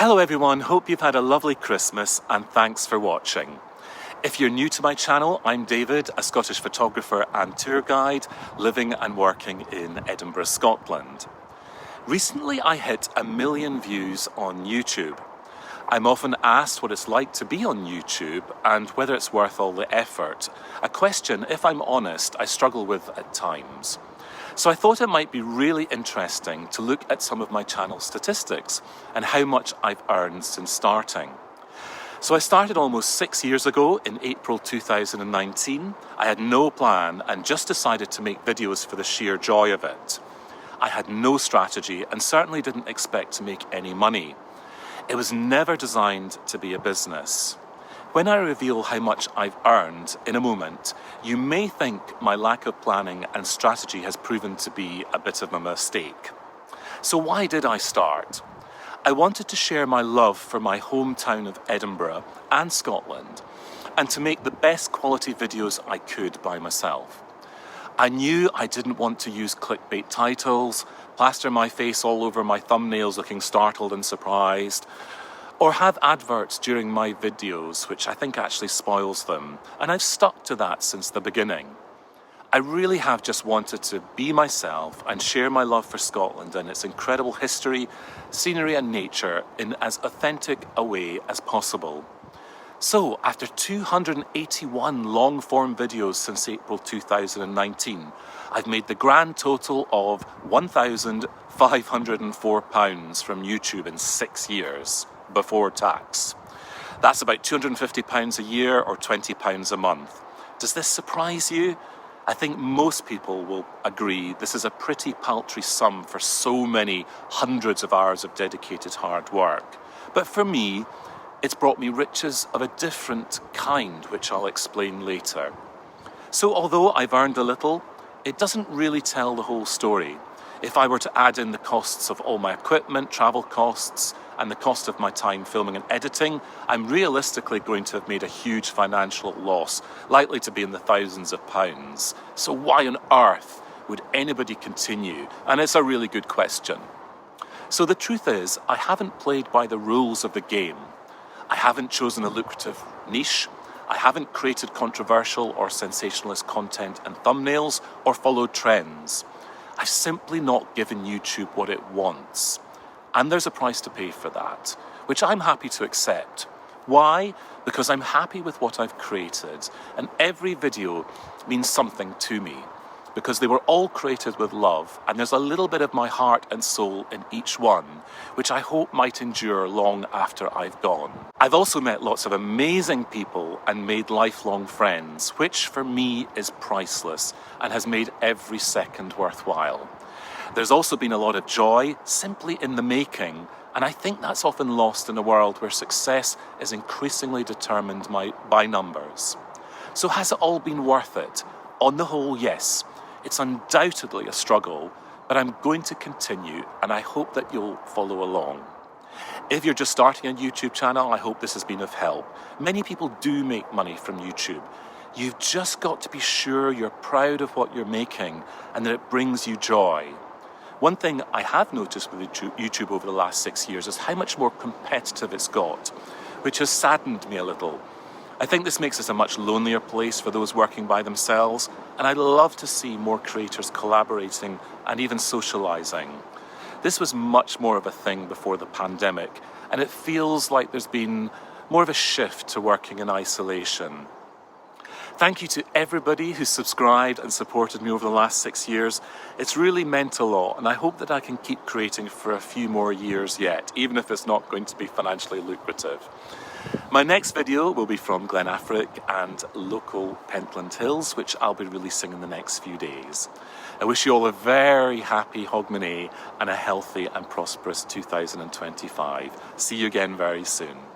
Hello everyone, hope you've had a lovely Christmas and thanks for watching. If you're new to my channel, I'm David, a Scottish photographer and tour guide living and working in Edinburgh, Scotland. Recently I hit 1 million views on YouTube. I'm often asked what it's like to be on YouTube and whether it's worth all the effort, a question, if I'm honest, I struggle with at times. So I thought it might be really interesting to look at some of my channel statistics and how much I've earned since starting. So I started almost 6 years ago in April 2019. I had no plan and just decided to make videos for the sheer joy of it. I had no strategy and certainly didn't expect to make any money. It was never designed to be a business. When I reveal how much I've earned in a moment, you may think my lack of planning and strategy has proven to be a bit of a mistake. So why did I start? I wanted to share my love for my hometown of Edinburgh and Scotland, and to make the best quality videos I could by myself. I knew I didn't want to use clickbait titles, plaster my face all over my thumbnails looking startled and surprised, or have adverts during my videos, which I think actually spoils them, and I've stuck to that since the beginning. I really have just wanted to be myself and share my love for Scotland and its incredible history, scenery and nature in as authentic a way as possible. So, after 281 long-form videos since April 2019, I've made the grand total of £1,504 from YouTube in 6 years. Before tax. That's about £250 a year or £20 a month. Does this surprise you? I think most people will agree this is a pretty paltry sum for so many hundreds of hours of dedicated hard work. But for me, it's brought me riches of a different kind, which I'll explain later. So although I've earned a little, it doesn't really tell the whole story. If I were to add in the costs of all my equipment, travel costs, and the cost of my time filming and editing, I'm realistically going to have made a huge financial loss, likely to be in the thousands of pounds. So why on earth would anybody continue? And it's a really good question. So the truth is, I haven't played by the rules of the game. I haven't chosen a lucrative niche. I haven't created controversial or sensationalist content and thumbnails or followed trends. I've simply not given YouTube what it wants. And there's a price to pay for that, which I'm happy to accept. Why? Because I'm happy with what I've created, and every video means something to me, because they were all created with love, and there's a little bit of my heart and soul in each one, which I hope might endure long after I've gone. I've also met lots of amazing people and made lifelong friends, which for me is priceless and has made every second worthwhile. There's also been a lot of joy simply in the making, and I think that's often lost in a world where success is increasingly determined by numbers. So has it all been worth it? On the whole, yes. It's undoubtedly a struggle, but I'm going to continue, and I hope that you'll follow along. If you're just starting a YouTube channel, I hope this has been of help. Many people do make money from YouTube. You've just got to be sure you're proud of what you're making and that it brings you joy. One thing I have noticed with YouTube over the last 6 years is how much more competitive it's got, which has saddened me a little. I think this makes us a much lonelier place for those working by themselves, and I'd love to see more creators collaborating and even socializing. This was much more of a thing before the pandemic, and it feels like there's been more of a shift to working in isolation. Thank you to everybody who subscribed and supported me over the last 6 years. It's really meant a lot, and I hope that I can keep creating for a few more years yet, even if it's not going to be financially lucrative. My next video will be from Glenafric and local Pentland Hills, which I'll be releasing in the next few days. I wish you all a very happy Hogmanay and a healthy and prosperous 2025. See you again very soon.